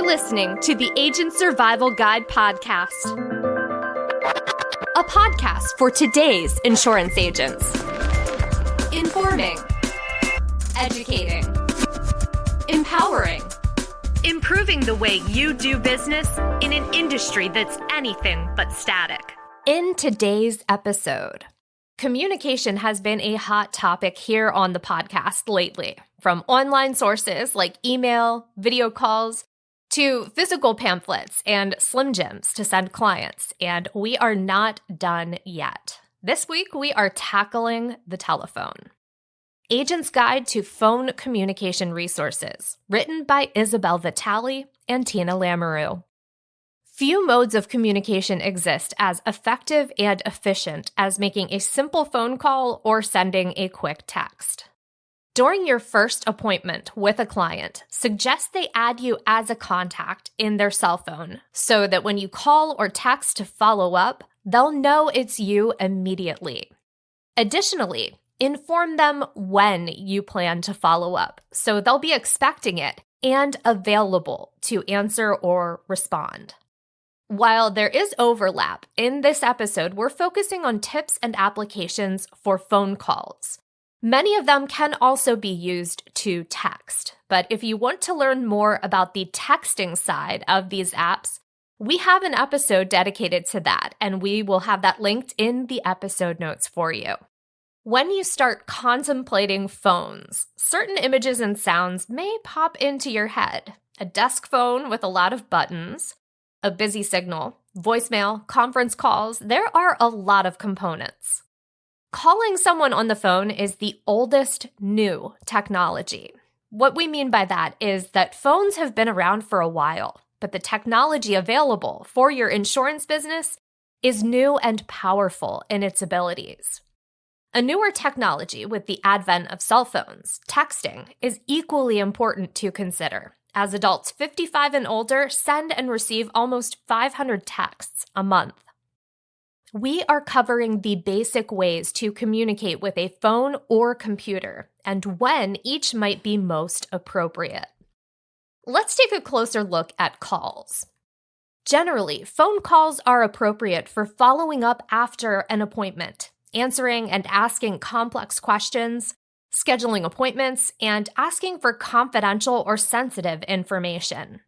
listening to the Agent Survival Guide podcast, a podcast for today's insurance agents. Informing, educating, empowering, improving the way you do business in an industry that's anything but static. In today's episode, communication has been a hot topic here on the podcast lately, from online sources like email, video calls, to physical pamphlets and Slim Jims to send clients, and we are not done yet. This week, we are tackling the telephone. Agent's Guide to Phone Communication Resources, written by Isabel Vitale and Tina Lamoureux. Few modes of communication exist as effective and efficient as making a simple phone call or sending a quick text. During your first appointment with a client, suggest they add you as a contact in their cell phone so that when you call or text to follow up, they'll know it's you immediately. Additionally, inform them when you plan to follow up so they'll be expecting it and available to answer or respond. While there is overlap, in this episode, we're focusing on tips and applications for phone calls. Many of them can also be used to text, but if you want to learn more about the texting side of these apps, we have an episode dedicated to that, and we will have that linked in the episode notes for you. When you start contemplating phones, certain images and sounds may pop into your head. A desk phone with a lot of buttons, a busy signal, voicemail, conference calls, there are a lot of components. Calling someone on the phone is the oldest new technology. What we mean by that is that phones have been around for a while, but the technology available for your insurance business is new and powerful in its abilities. A newer technology with the advent of cell phones, texting, is equally important to consider, as adults 55 and older send and receive almost 500 texts a month. We are covering the basic ways to communicate with a phone or computer and when each might be most appropriate. Let's take a closer look at calls. Generally, phone calls are appropriate for following up after an appointment, answering and asking complex questions, scheduling appointments, and asking for confidential or sensitive information.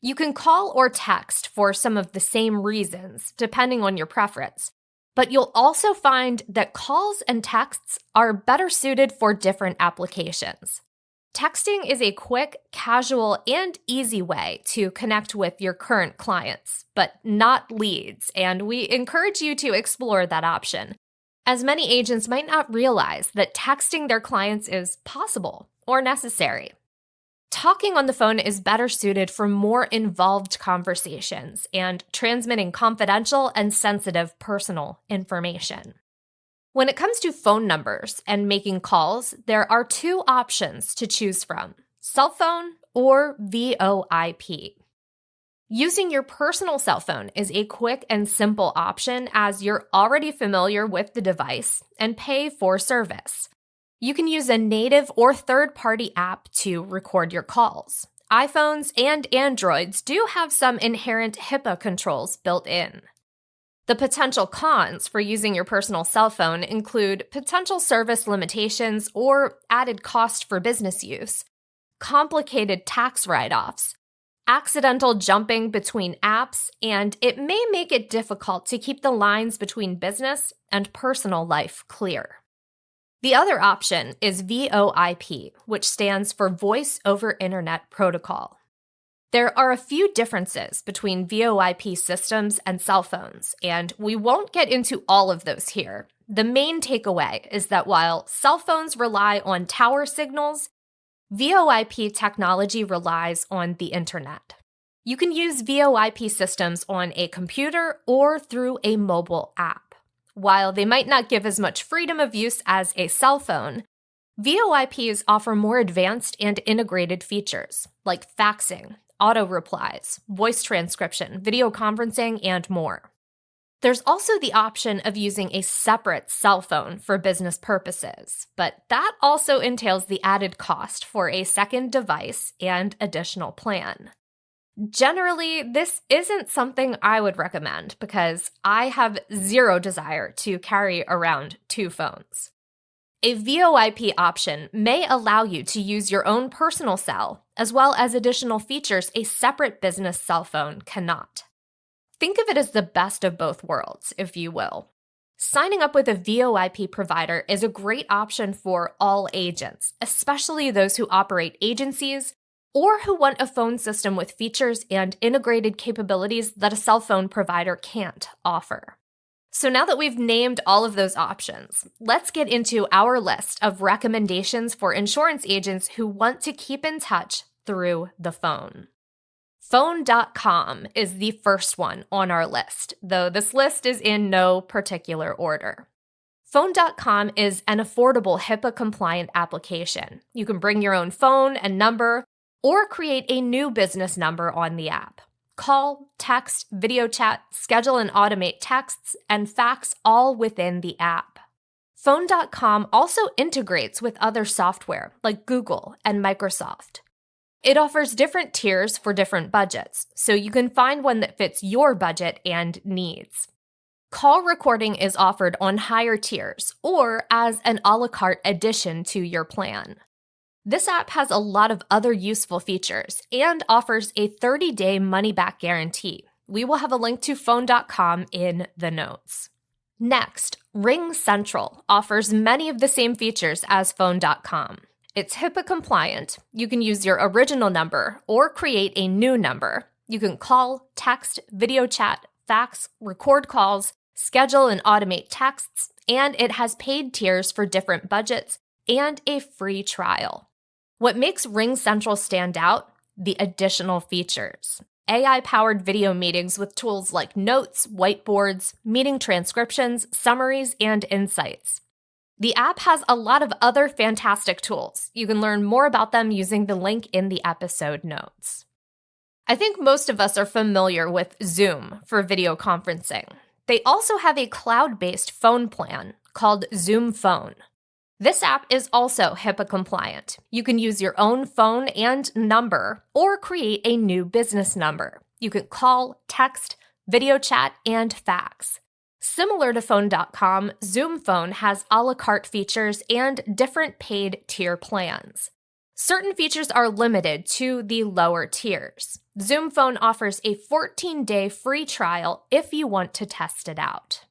You can call or text for some of the same reasons, depending on your preference, but you'll also find that calls and texts are better suited for different applications. Texting is a quick, casual, and easy way to connect with your current clients, but not leads, and we encourage you to explore that option, as many agents might not realize that texting their clients is possible or necessary. Talking on the phone is better suited for more involved conversations and transmitting confidential and sensitive personal information. When it comes to phone numbers and making calls, there are two options to choose from: cell phone or VoIP. Using your personal cell phone is a quick and simple option as you're already familiar with the device and pay for service. You can use a native or third-party app to record your calls. iPhones and Androids do have some inherent HIPAA controls built in. The potential cons for using your personal cell phone include potential service limitations or added cost for business use, complicated tax write-offs, accidental jumping between apps, and it may make it difficult to keep the lines between business and personal life clear. The other option is VoIP, which stands for Voice over Internet Protocol. There are a few differences between VoIP systems and cell phones, and we won't get into all of those here. The main takeaway is that while cell phones rely on tower signals, VoIP technology relies on the internet. You can use VoIP systems on a computer or through a mobile app. While they might not give as much freedom of use as a cell phone, VoIPs offer more advanced and integrated features like faxing, auto replies, voice transcription, video conferencing, and more. There's also the option of using a separate cell phone for business purposes, but that also entails the added cost for a second device and additional plan. Generally, this isn't something I would recommend because I have zero desire to carry around two phones. A VoIP option may allow you to use your own personal cell, as well as additional features a separate business cell phone cannot. Think of it as the best of both worlds, if you will. Signing up with a VoIP provider is a great option for all agents, especially those who operate agencies or who want a phone system with features and integrated capabilities that a cell phone provider can't offer. So now that we've named all of those options, let's get into our list of recommendations for insurance agents who want to keep in touch through the phone. Phone.com is the first one on our list, though this list is in no particular order. Phone.com is an affordable HIPAA-compliant application. You can bring your own phone and number or create a new business number on the app. Call, text, video chat, schedule and automate texts, and fax all within the app. Phone.com also integrates with other software like Google and Microsoft. It offers different tiers for different budgets, so you can find one that fits your budget and needs. Call recording is offered on higher tiers or as an a la carte addition to your plan. This app has a lot of other useful features and offers a 30-day money-back guarantee. We will have a link to phone.com in the notes. Next, RingCentral offers many of the same features as phone.com. It's HIPAA compliant. You can use your original number or create a new number. You can call, text, video chat, fax, record calls, schedule and automate texts, and it has paid tiers for different budgets and a free trial. What makes RingCentral stand out? The additional features. AI-powered video meetings with tools like notes, whiteboards, meeting transcriptions, summaries, and insights. The app has a lot of other fantastic tools. You can learn more about them using the link in the episode notes. I think most of us are familiar with Zoom for video conferencing. They also have a cloud-based phone plan called Zoom Phone. This app is also HIPAA compliant. You can use your own phone and number or create a new business number. You can call, text, video chat, and fax. Similar to phone.com, Zoom Phone has a la carte features and different paid tier plans. Certain features are limited to the lower tiers. Zoom Phone offers a 14-day free trial if you want to test it out.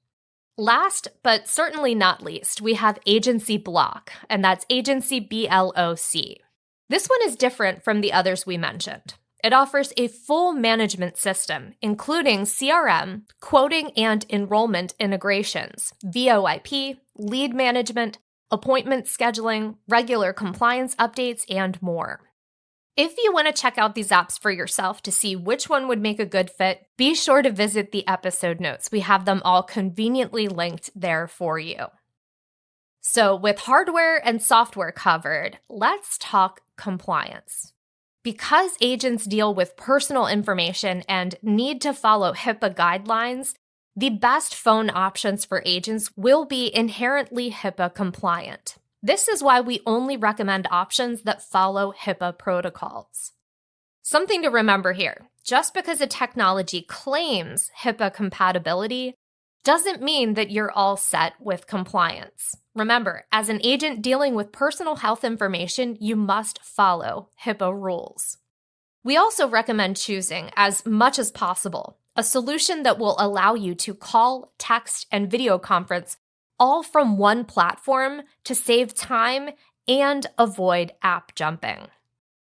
Last, but certainly not least, we have Agency Block, and that's Agency BLOC. This one is different from the others we mentioned. It offers a full management system, including CRM, quoting and enrollment integrations, VoIP, lead management, appointment scheduling, regular compliance updates, and more. If you want to check out these apps for yourself to see which one would make a good fit, be sure to visit the episode notes. We have them all conveniently linked there for you. So with hardware and software covered, let's talk compliance. Because agents deal with personal information and need to follow HIPAA guidelines, the best phone options for agents will be inherently HIPAA compliant. This is why we only recommend options that follow HIPAA protocols. Something to remember here, just because a technology claims HIPAA compatibility doesn't mean that you're all set with compliance. Remember, as an agent dealing with personal health information, you must follow HIPAA rules. We also recommend choosing, as much as possible, a solution that will allow you to call, text, and video conference all from one platform to save time and avoid app jumping.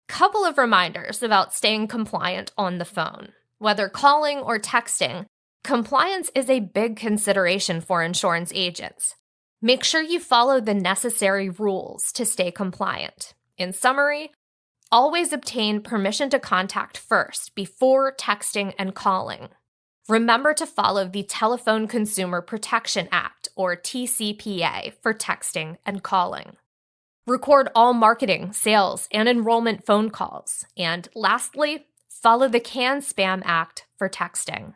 Couple of reminders about staying compliant on the phone. Whether calling or texting, compliance is a big consideration for insurance agents. Make sure you follow the necessary rules to stay compliant. In summary, always obtain permission to contact first before texting and calling. Remember to follow the Telephone Consumer Protection Act, or TCPA, for texting and calling. Record all marketing, sales, and enrollment phone calls. And lastly, follow the CAN-SPAM Act for texting.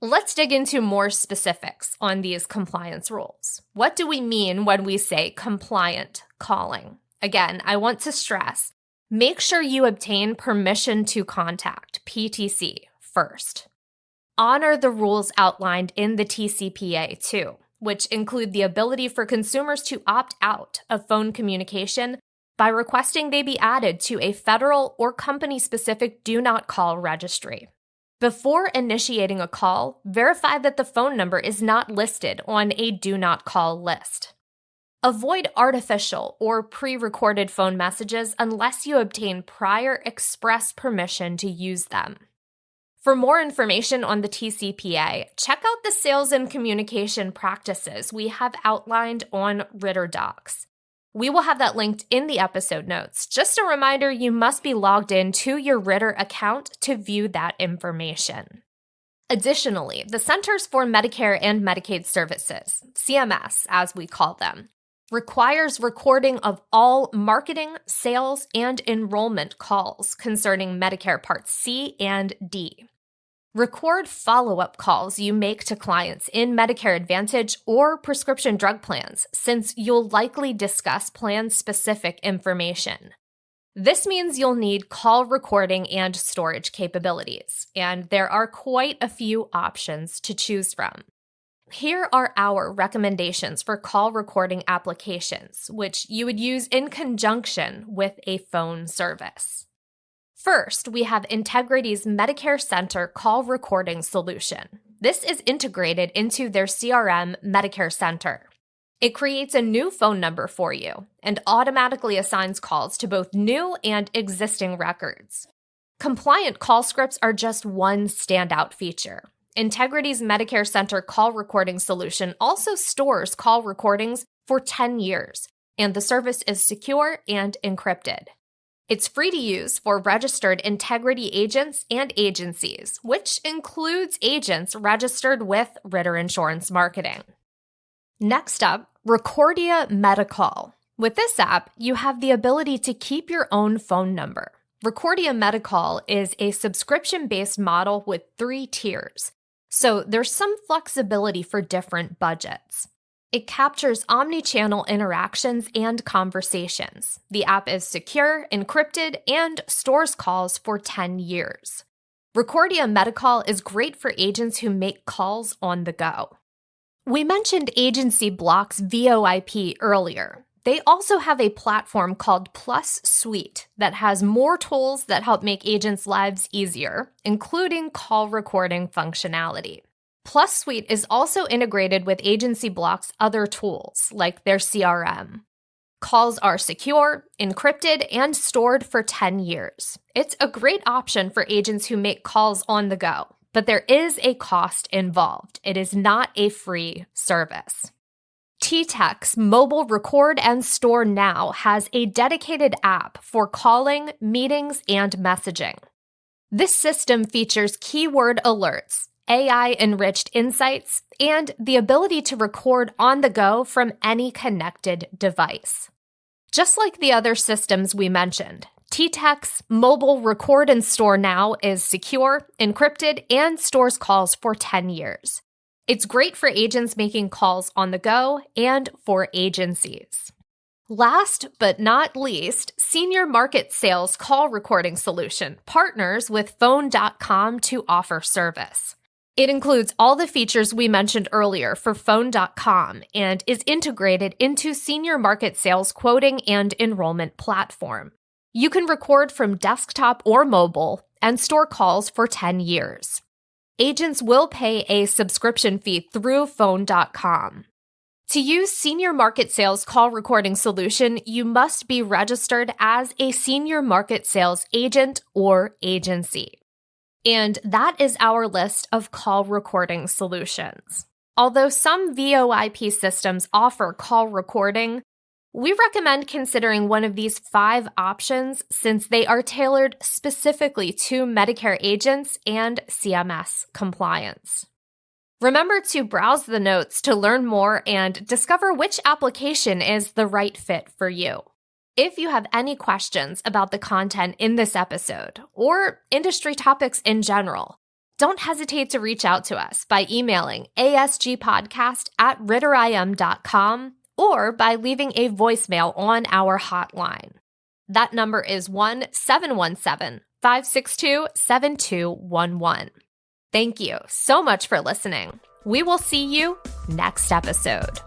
Let's dig into more specifics on these compliance rules. What do we mean when we say compliant calling? Again, I want to stress, make sure you obtain permission to contact PTC first. Honor the rules outlined in the TCPA too, which include the ability for consumers to opt out of phone communication by requesting they be added to a federal or company-specific do not call registry. Before initiating a call, verify that the phone number is not listed on a do not call list. Avoid artificial or pre-recorded phone messages unless you obtain prior express permission to use them. For more information on the TCPA, check out the sales and communication practices we have outlined on Ritter Docs. We will have that linked in the episode notes. Just a reminder, you must be logged in to your Ritter account to view that information. Additionally, the Centers for Medicare and Medicaid Services, CMS as we call them, requires recording of all marketing, sales, and enrollment calls concerning Medicare Parts C and D. Record follow-up calls you make to clients in Medicare Advantage or prescription drug plans, since you'll likely discuss plan-specific information. This means you'll need call recording and storage capabilities, and there are quite a few options to choose from. Here are our recommendations for call recording applications, which you would use in conjunction with a phone service. First, we have Integrity's Medicare Center call recording solution. This is integrated into their CRM Medicare Center. It creates a new phone number for you and automatically assigns calls to both new and existing records. Compliant call scripts are just one standout feature. Integrity's Medicare Center call recording solution also stores call recordings for 10 years, and the service is secure and encrypted. It's free to use for registered Integrity agents and agencies, which includes agents registered with Ritter Insurance Marketing. Next up, Recordia Medicall. With this app, you have the ability to keep your own phone number. Recordia Medicall is a subscription-based model with 3 tiers, so there's some flexibility for different budgets. It captures omni-channel interactions and conversations. The app is secure, encrypted, and stores calls for 10 years. Recordia Medicall is great for agents who make calls on the go. We mentioned Agency Block's VoIP earlier. They also have a platform called Plus Suite that has more tools that help make agents' lives easier, including call recording functionality. Plus Suite is also integrated with Agency Block's other tools, like their CRM. Calls are secure, encrypted, and stored for 10 years. It's a great option for agents who make calls on the go, but there is a cost involved. It is not a free service. TTEC's Mobile Record and Store Now has a dedicated app for calling, meetings, and messaging. This system features keyword alerts, AI-enriched insights, and the ability to record on the go from any connected device. Just like the other systems we mentioned, TTEC's Mobile Record and Store Now is secure, encrypted, and stores calls for 10 years. It's great for agents making calls on the go and for agencies. Last but not least, Senior Market Sales Call Recording Solution partners with Phone.com to offer service. It includes all the features we mentioned earlier for Phone.com and is integrated into Senior Market Sales quoting and enrollment platform. You can record from desktop or mobile and store calls for 10 years. Agents will pay a subscription fee through Phone.com. To use Senior Market Sales Call Recording Solution, you must be registered as a Senior Market Sales agent or agency. And that is our list of call recording solutions. Although some VoIP systems offer call recording, we recommend considering one of these 5 options since they are tailored specifically to Medicare agents and CMS compliance. Remember to browse the notes to learn more and discover which application is the right fit for you. If you have any questions about the content in this episode or industry topics in general, don't hesitate to reach out to us by emailing asgpodcast@ritterim.com or by leaving a voicemail on our hotline. That number is 1-717 562-7211. Thank you so much for listening. We will see you next episode.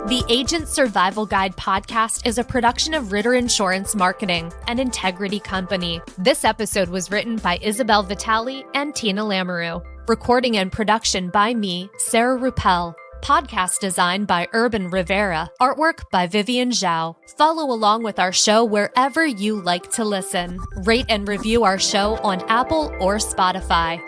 The Agent Survival Guide podcast is a production of Ritter Insurance Marketing, an integrity company. This episode was written by Isabel Vitale and Tina Lamoureux. Recording and production by me, Sarah Ruppel. Podcast design by Urban Rivera. Artwork by Vivian Zhao. Follow along with our show wherever you like to listen. Rate and review our show on Apple or Spotify.